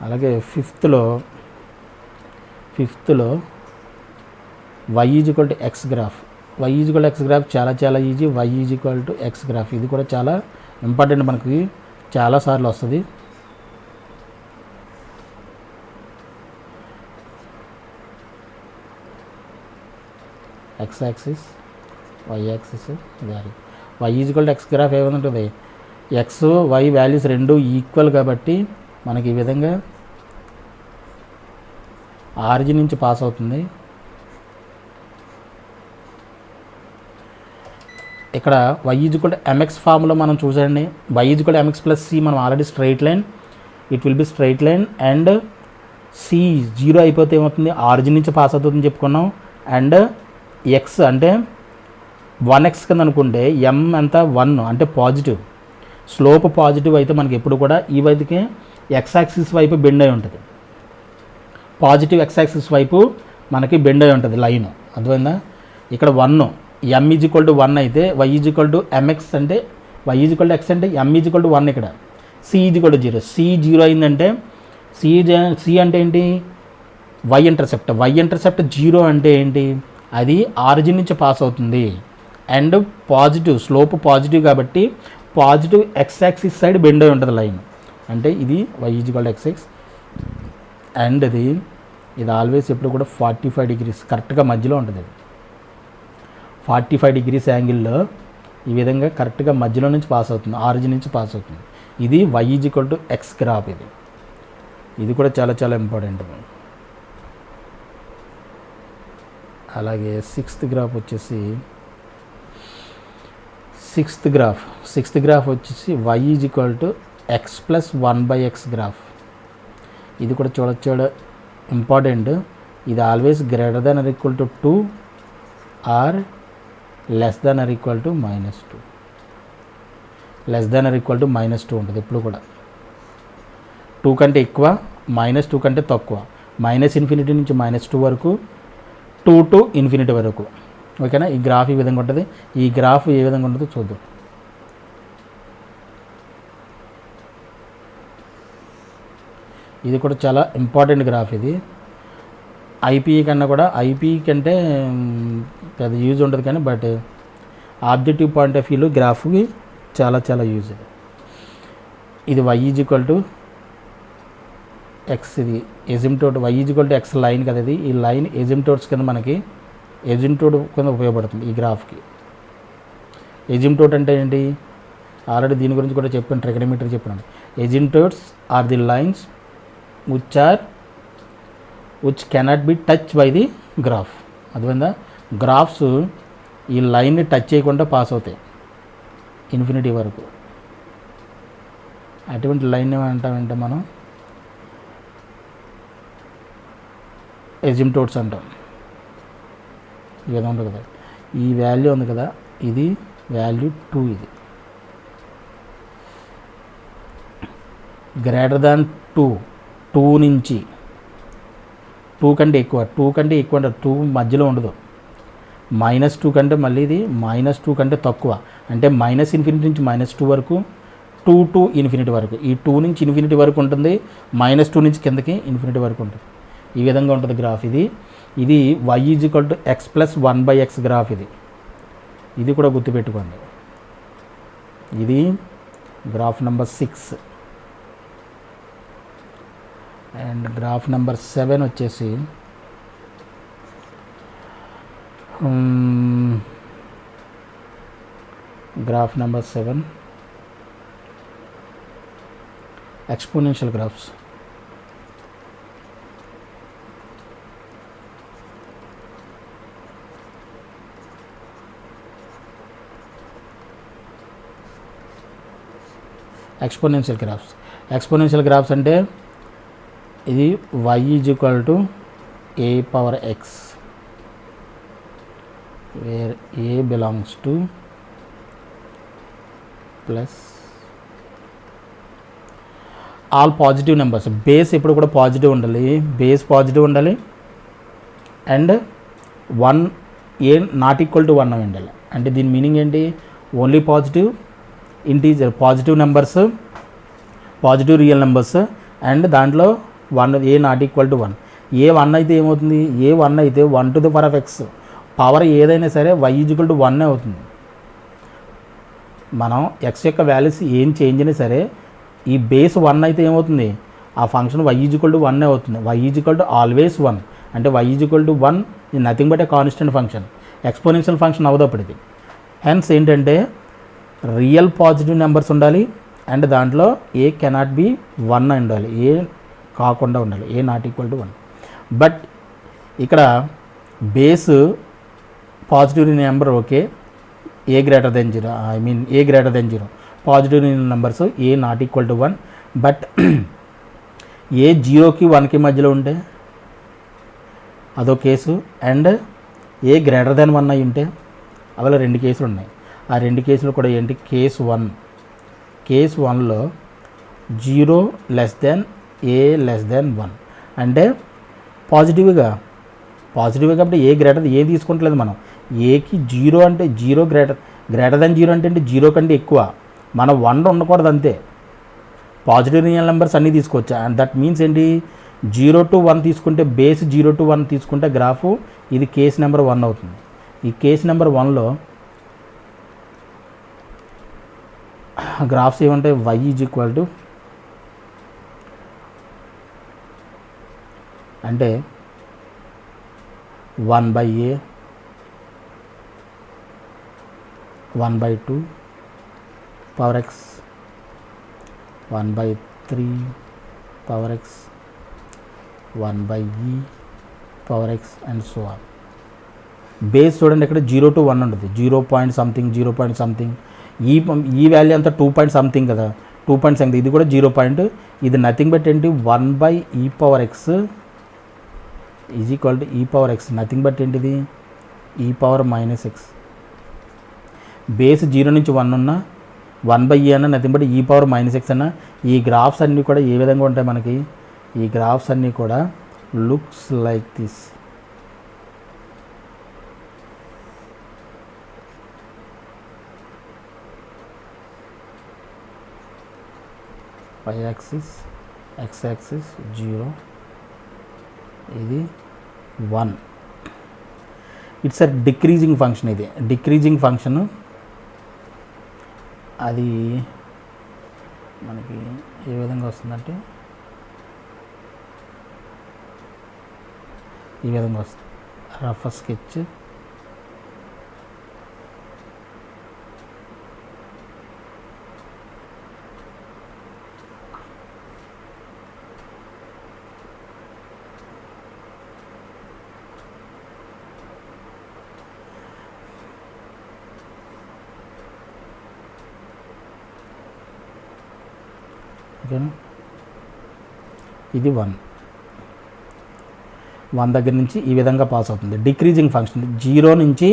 అలాగే ఫిఫ్త్లో y is equal to x graph. y is equal to x graph చాలా easy. y is equal to x graph ఇది కూడా చాలా important, మనకి చాలాసార్లు వస్తుంది. ఎక్స్ యాక్సిస్, వై యాక్సిస్, దారి y is equal to x graph ఏముంటుంది, ఎక్స్ వై వాల్యూస్ రెండు ఈక్వల్ కాబట్టి మనకి ఈ విధంగా ఆరిజిన్ నుంచి పాస్ అవుతుంది. ఇక్కడ y is equal to mx ఫామ్లో మనం చూసండి, y is equal to mx plus c మనం already straight line, it will be straight line and c 0 అయిపోతే ఏమవుతుంది, ఆరిజిన్ నుంచి పాస్ అవుతుందని చెప్పుకున్నాం. అండ్ x అంటే 1x కింద అనుకుంటే m అంతా 1 అంటే పాజిటివ్, స్లోప్ పాజిటివ్ అయితే మనకి ఎప్పుడు కూడా ఈ వైపుకే ఎక్స్ యాక్సిస్ వైపు బెండ్ అయి ఉంటుంది, పాజిటివ్ ఎక్స్ యాక్సిస్ వైపు మనకి బెండ్ అయి ఉంటుంది లైన్. అర్థమైందా? ఇక్కడ 1 m ఈజ్ ఈక్వల్ టు 1 అయితే y is equal to mx అంటే y is equal to x అంటే m ఈజ్ ఈక్వల్ టు 1. ఇక్కడ c is equal to 0. c 0 అయిందంటే c అంటే ఏంటి, y ఇంటర్సెప్ట్. y ఇంటర్సెప్ట్ 0 అంటే ఏంటి, అది ఆరిజిన్ నుంచి పాస్ అవుతుంది అండ్ పాజిటివ్, స్లోప్ పాజిటివ్ కాబట్టి positive X axis side bend అయి ఉంటుంది లైన్. అంటే ఇది y is equal to xx and ఇది ఆల్వేస్ ఎప్పుడు కూడా 45 డిగ్రీస్ కరెక్ట్గా మధ్యలో ఉంటుంది. 45 డిగ్రీస్ యాంగిల్లో ఈ విధంగా కరెక్ట్గా మధ్యలో నుంచి పాస్ అవుతుంది, ఆరిజిన్ నుంచి పాస్ అవుతుంది. ఇది y is equal to x graph. ఇది కూడా చాలా ఇంపార్టెంట్. అలాగే సిక్స్త్ గ్రాఫ్ వచ్చేసి y is equal to x plus 1/x graph. ఇది కూడా చూడ ఇంపార్టెంట్. ఇది always greater than or equal to 2 or less than or equal to -2. Less than or equal to -2 ఉంటుంది ఎప్పుడు కూడా. 2 కంటే ఎక్కువ, -2 కంటే తక్కువ, -∞ నుంచి -2 వరకు, 2 to ∞ వరకు. ఓకేనా? ఈ గ్రాఫ్ ఈ విధంగా ఉంటుంది. ఈ గ్రాఫ్ ఏ విధంగా ఉంటుందో చూద్దాం. ఇది కూడా చాలా ఇంపార్టెంట్ గ్రాఫ్. ఇది ఐపీఈ కన్నా కూడా, ఐపీఈ కంటే పెద్ద యూజ్ ఉంటుంది కానీ బట్ ఆబ్జెక్టివ్ పాయింట్ ఆఫ్ వ్యూలో గ్రాఫ్కి చాలా యూజ్. ఇది y is equal to X, ఇది ఎజిమ్టోడ్. y is equal to X line కదా ఇది. ఈ లైన్ ఎజిమ్టోడ్స్ కింద మనకి ఎజిమ్టోడ్ కింద ఉపయోగపడుతుంది ఈ గ్రాఫ్కి. ఎజిమ్టోడ్ అంటే ఏంటి, ఆల్రెడీ దీని గురించి కూడా చెప్పాను, ట్రిగనోమెట్రీ చెప్పాను. Asymptotes are the lines which cannot be touched by the graph. అర్థమైందా? గ్రాఫ్స్ ఈ లైన్ని టచ్ చేయకుండా పాస్ అవుతాయి ఇన్ఫినిటీ వరకు. అటువంటి లైన్ ఏమంటామంటే మనం ఎజిమ్టోడ్స్ అంటాం. ఈ విధంగా ఉంటుంది కదా. ఈ వాల్యూ ఉంది కదా, ఇది వాల్యూ 2. ఇది గ్రేటర్ దాన్ 2 నుంచి 2 కంటే ఎక్కువ, 2 కంటే ఎక్కువ అంటే 2 మధ్యలో ఉండదు. -2 కంటే మళ్ళీ ఇది -2 కంటే తక్కువ అంటే -∞ నుంచి -2 వరకు, 2 to ∞ వరకు. ఈ 2 నుంచి ∞ వరకు ఉంటుంది, -2 నుంచి కిందకి ∞ వరకు ఉంటుంది. ఈ విధంగా ఉంటుంది గ్రాఫ్. ఇది y is equal to x plus 1/x graph. ఇది కూడా గుర్తుపెట్టుకోండి. ఇది graph number 6. And graph number 7 వచ్చేసి graph number 7 exponential graphs. Exponential graphs అంటే ఇది y is equal to a power x where a belongs to plus all positive numbers. Base ఎప్పుడు కూడా positive ఉండాలి, బేస్ పాజిటివ్ ఉండాలి and 1 a not equal to 1 ఉండాలి. అంటే దీని మీనింగ్ ఏంటి, only positive integer, positive numbers, positive real numbers and దాంట్లో one a not equal to 1. A 1 అయితే ఏమవుతుంది, ఏ 1 అయితే 1 to the power of x power ఏదైనా సరే y ఈక్వల్ టు 1 అవుతుంది. మనం x యొక్క వాల్యూస్ ఏం చేంజ్ అయినా సరే ఈ బేస్ 1 అయితే ఏమవుతుంది, ఆ ఫంక్షన్ y ఈక్వల్ టు 1 అవుతుంది. y ఈక్వల్ టు ఆల్వేస్ 1 అంటే y ఈక్వల్ టు 1 ఇది nothing but a constant function, exponential function అవ్వదు అప్పుడు ఇది. హెన్స్ ఏంటంటే రియల్ పాజిటివ్ నెంబర్స్ ఉండాలి అండ్ దాంట్లో ఏ కెనాట్ బి 1 ఉండాలి, ఏ కాకుండా ఉండాలి, a not equal to 1. But ఇక్కడ base positive number okay, a greater than 0, I mean a greater than 0 positive numbers a not equal to 1. But a 0కి 1కి మధ్యలో ఉంటే అదో case, and a greater than 1 అయి ఉంటే అలా 2 కేసులు ఉన్నాయి. ఆ 2 కేసులు కూడా ఏంటి, కేసు 1, కేసు 1లో 0 లెస్ దెన్ ఏ లెస్ దెన్ 1 అంటే పాజిటివ్గా కాబట్టి ఏ గ్రేటర్ ఏ తీసుకుంటలేదు మనం. ఏకి 0 అంటే 0 గ్రేటర్ దెన్ 0 అంటే 0 కంటే ఎక్కువ, మనం 1 ఉండకూడదు అంతే. పాజిటివ్ రియల్ నెంబర్స్ అన్నీ తీసుకోవచ్చు. అండ్ దట్ మీన్స్ ఏంటి, 0 to 1 తీసుకుంటే బేస్ 0 to 1 తీసుకుంటే గ్రాఫ్ ఇది కేస్ నెంబర్ 1 అవుతుంది. ఈ కేస్ నెంబర్ 1లో గ్రాఫ్స్ ఏమంటాయి, y ఈజ్ ఈక్వల్ టు అంటే 1/a 1/2 power x 1/3 power x 1/e power x and so on. Base చూడండి ఇక్కడ 0 to 1 ఉంటుంది, 0 పాయింట్ సంథింగ్. ఈ వాల్యూ అంతా 2 పాయింట్ సంథింగ్ కదా, 2 పాయింట్ సంథింగ్. ఇది కూడా 0 పాయింట్. ఇది నథింగ్ బట్ ఏంటి 1/e power x is equal to ఈ పవర్ x, నథింగ్ బట్ ఏంటిది ఈ పవర్ మైనస్ x. బేస్ 0 నుంచి 1 ఉన్న 1/e అన్న నథింగ్ బట్ ఈ పవర్ మైనస్ x అన్న. ఈ గ్రాఫ్స్ అన్నీ కూడా ఏ విధంగా ఉంటాయి మనకి, ఈ గ్రాఫ్స్ అన్నీ కూడా looks like this. y axis, x axis 0, ఇది 1. It's a decreasing function. ఇది డిక్రీజింగ్ ఫంక్షన్. అది మనకి ఏ విధంగా వస్తుందంటే ఈ విధంగా వస్తుంది. రఫ్ స్కెచ్ ఓకేనా. ఇది 1 దగ్గర నుంచి ఈ విధంగా పాస్ అవుతుంది. డిక్రీజింగ్ ఫంక్షన్ 0 నుంచి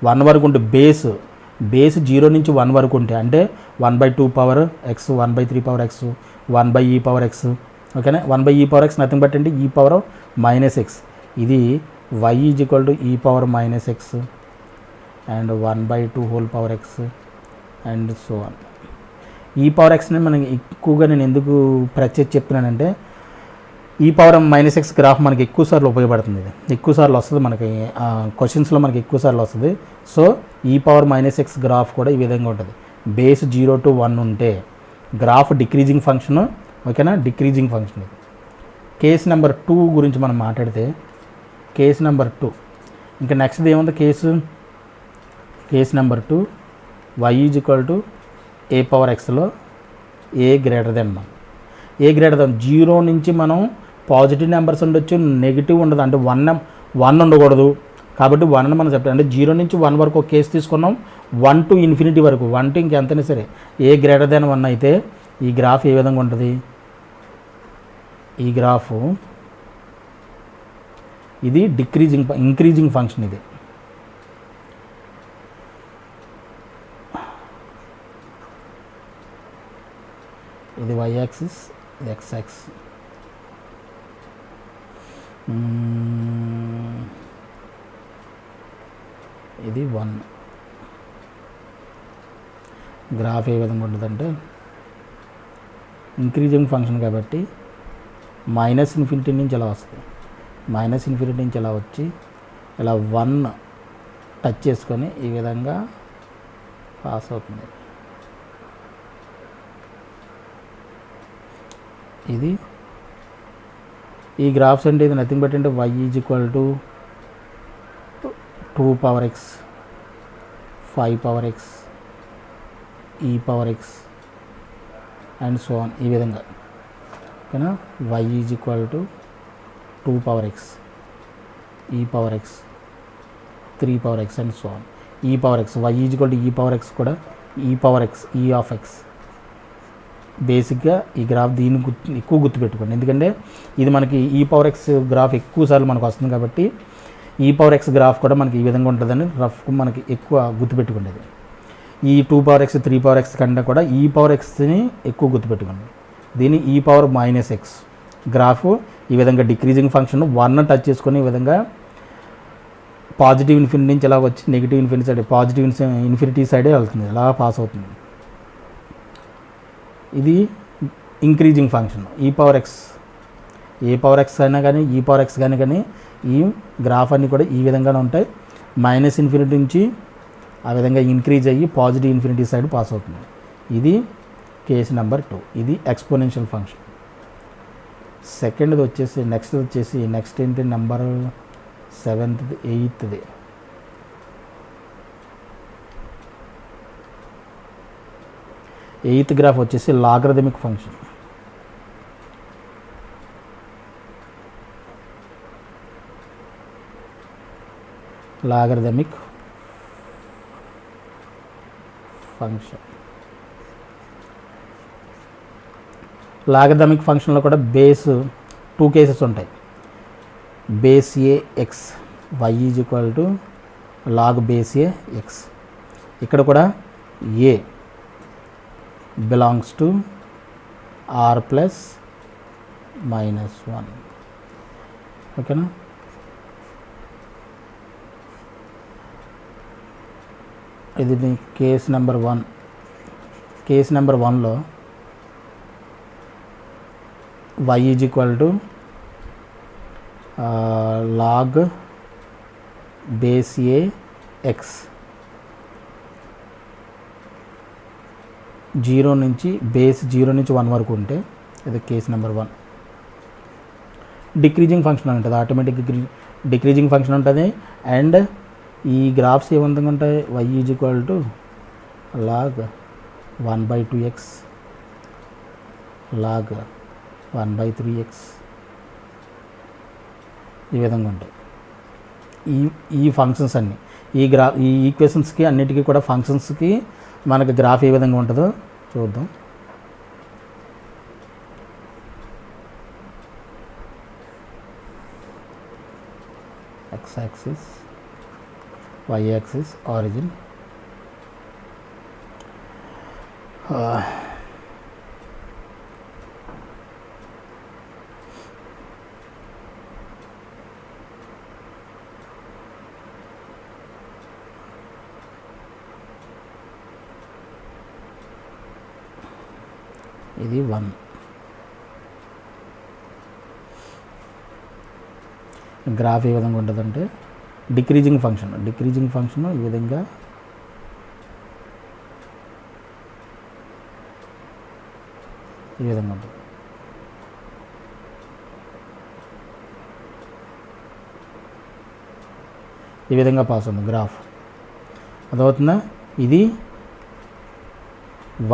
1 వరకు ఉంటే బేస్ 0 నుంచి 1 వరకు ఉంటే అంటే 1/2 power x 1/3 power x 1/e power x ఓకేనా. 1/e power x nothing but అంటే ఈ పవర్ మైనస్ x. ఇది y ఈజ్ ఈక్వల్ టు ఈ power minus x and 1/2 whole power x and so on. ఈ పవర్ ఎక్స్ని మనకి ఎక్కువగా నేను ఎందుకు ప్రత్యేక చెప్తున్నానంటే ఈ పవర్ మైనస్ ఎక్స్ గ్రాఫ్ మనకి ఎక్కువ సార్లు ఉపయోగపడుతుంది. ఇది ఎక్కువ సార్లు వస్తుంది మనకి క్వశ్చన్స్లో మనకి ఎక్కువ సార్లు వస్తుంది. సో ఈ పవర్ మైనస్ ఎక్స్ గ్రాఫ్ కూడా ఈ విధంగా ఉంటుంది. బేస్ 0 to 1 ఉంటే గ్రాఫ్ డిక్రీజింగ్ ఫంక్షన్ ఓకేనా, డిక్రీజింగ్ ఫంక్షన్. ఇది కేస్ నెంబర్ 2 గురించి మనం మాట్లాడితే కేస్ నెంబర్ 2 ఇంకా నెక్స్ట్ ఏముంది case number 2 y is equal to a power ఎక్స్లో a greater than 1. A greater than 0 నుంచి మనం పాజిటివ్ నెంబర్స్ ఉండొచ్చు, నెగిటివ్ ఉండదు. అంటే 1 ఉండకూడదు కాబట్టి 1 అని మనం చెప్తాం. అంటే 0 నుంచి 1 వరకు ఒక కేసు తీసుకున్నాం, 1 to ఇన్ఫినిటీ వరకు 1 to ఇంకెంతైనా సరే ఏ గ్రేటర్ దెన్ 1 అయితే ఈ గ్రాఫ్ ఏ విధంగా ఉంటుంది, ఈ గ్రాఫ్ ఇది ఇంక్రీజింగ్ ఫంక్షన్. ఇది y యాక్సిస్, ఇది x యాక్సిస్. ఇది 1. గ్రాఫ్ ఏ విధంగా ఉంటుందంటే ఇంక్రీజింగ్ ఫంక్షన్ కాబట్టి మైనస్ ఇన్ఫినిటీ నుంచి ఇలా వస్తుంది, మైనస్ ఇన్ఫినిటీ నుంచి ఇలా వచ్చి ఇలా 1 టచ్ చేసుకొని ఈ విధంగా పాస్ అవుతుంది. ఇది ఈ గ్రాఫ్స్ అంటే ఇది నథింగ్ బట్ అంటే y is equal to 2 power x 5 power x e power x and so on. ఈ విధంగా ఓకేనా, y is equal to 2 power x e power x 3 power x and so on. e power x y is equal to e power x కూడా e power x e of x. బేసిక్గా ఈ graph దీన్ని ఎక్కువ గుర్తుపెట్టుకోండి, ఎందుకంటే ఇది మనకి ఈ పవర్ ఎక్స్ గ్రాఫ్ ఎక్కువ సార్లు మనకు వస్తుంది కాబట్టి ఈ పవర్ ఎక్స్ గ్రాఫ్ కూడా మనకి ఈ విధంగా ఉంటుందని రఫ్ మనకి ఎక్కువ గుర్తుపెట్టుకునేది. ఈ 2 పవర్ ఎక్స్ 3 పవర్ ఎక్స్ కంటే కూడా ఈ పవర్ ఎక్స్ని ఎక్కువ గుర్తుపెట్టుకోండి. దీని ఈ పవర్ మైనస్ ఎక్స్ గ్రాఫ్ ఈ విధంగా డిక్రీజింగ్ ఫంక్షన్ 1 టచ్ చేసుకొని ఈ విధంగా పాజిటివ్ ఇన్ఫినిటీ నుంచి ఎలా వచ్చి negative infinity side positive infinity సైడే వెళ్తుంది, ఎలా పాస్ అవుతుంది. ఇది ఇంక్రీజింగ్ ఫంక్షన్. ఈ పవర్ ఎక్స్ ఏ పవర్ ఎక్స్ అయినా కానీ ఈ పవర్ ఎక్స్ కానీ ఈ గ్రాఫ్ అన్నీ కూడా ఈ విధంగానే ఉంటాయి. మైనస్ ఇన్ఫినిటీ నుంచి ఆ విధంగా ఇంక్రీజ్ అయ్యి పాజిటివ్ ఇన్ఫినిటీ సైడ్ పాస్ అవుతుంది. ఇది కేస్ నెంబర్ 2. ఇది ఎక్స్పోనెన్షియల్ ఫంక్షన్. సెకండ్ది వచ్చేసి నెక్స్ట్ ఏంటి number 7th 8th. Eighth graph వచ్చేసి లాగరిథమిక్ ఫంక్షన్. లాగరిథమిక్ ఫంక్షన్లో కూడా బేస్ 2 కేసెస్ ఉంటాయి. Base a x y is equal to log base a x. ఇక్కడ కూడా ఏ belongs to r plus -1. ఓకేనా, ఇది కేస్ నెంబర్ 1. కేస్ నెంబర్ 1లో y is equal to log base a x 0 నుంచి base 0 నుంచి 1 వరకు ఉంటే ఇది కేస్ నెంబర్ 1. డిక్రీజింగ్ ఫంక్షన్ ఉంటుంది, ఆటోమేటిక్ డిక్రీజింగ్ ఫంక్షన్ ఉంటుంది. అండ్ ఈ గ్రాఫ్స్ ఏ విధంగా ఉంటాయి, y is equal to log 1/2x log 1/3x ఈ విధంగా ఉంటాయి. ఈ ఫంక్షన్స్ అన్నీ ఈ ఈక్వేషన్స్కి అన్నిటికీ కూడా ఫంక్షన్స్కి మనకి గ్రాఫ్ ఏ విధంగా ఉంటుందో చూద్దాం. x axis, y axis, origin, ఇది 1. గ్రాఫ్ ఏ విధంగా ఉంటుందంటే డిక్రీజింగ్ ఫంక్షన్ ఈ విధంగా ఉంటుంది. ఈ విధంగా పాస్ ఉంది గ్రాఫ్, అదవుతుందా. ఇది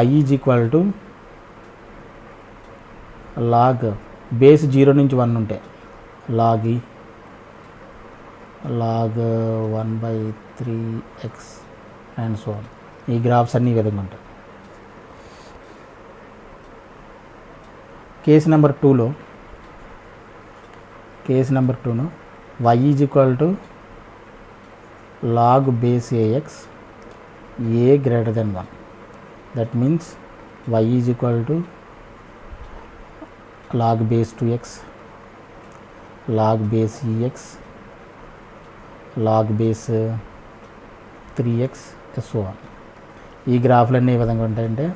y is equal to log base 0 నుంచి 1 ఉంటే log 1/3x and so on. ఈ గ్రాఫ్స్ అన్నీ ఈ విధంగా ఉంటాయి. కేస్ నెంబర్ 2లో y is equal to log base ax a greater than 1. That means y is equal to log base 2x log base ex log base 3x so on. ఈ గ్రాఫ్లన్నీ ఏ విధంగా ఉంటాయంటే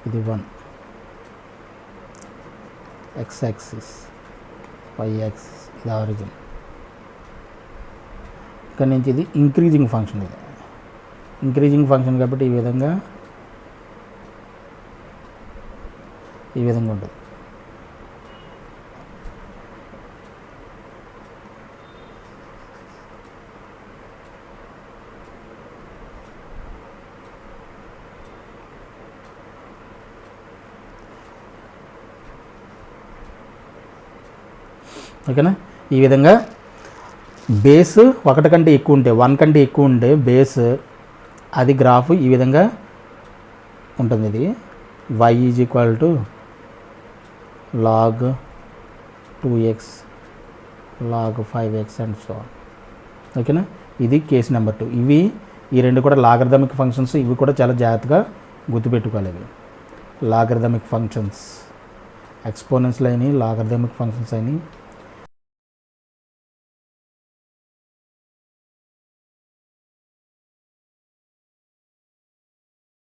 ఇది 1, ఎక్స్ యాక్సిస్, వై యాక్సిస్, ఇది origin. ఇక్కడ నుంచి ఇది increasing function, ఇది increasing function కాబట్టి ఈ విధంగా ఉంటుంది. ఓకేనా? ఈ విధంగా బేస్ 1 కంటే ఎక్కువ ఉంటే, 1 కంటే ఎక్కువ ఉంటే బేస్ అది గ్రాఫ్ ఈ విధంగా ఉంటుంది. ఇది y is equal to log 2x log 5x and so on. ఓకేనా? ఇది కేసు నెంబర్ 2. ఈ రెండు కూడా లాగరిథమిక్ ఫంక్షన్స్. ఇవి కూడా చాలా జాగ్రత్తగా గుర్తుపెట్టుకోవాలి. ఇవి లాగరిథమిక్ ఫంక్షన్స్, ఎక్స్పోనెన్స్లు అయినాయి, లాగరిథమిక్ ఫంక్షన్స్ అయినాయి.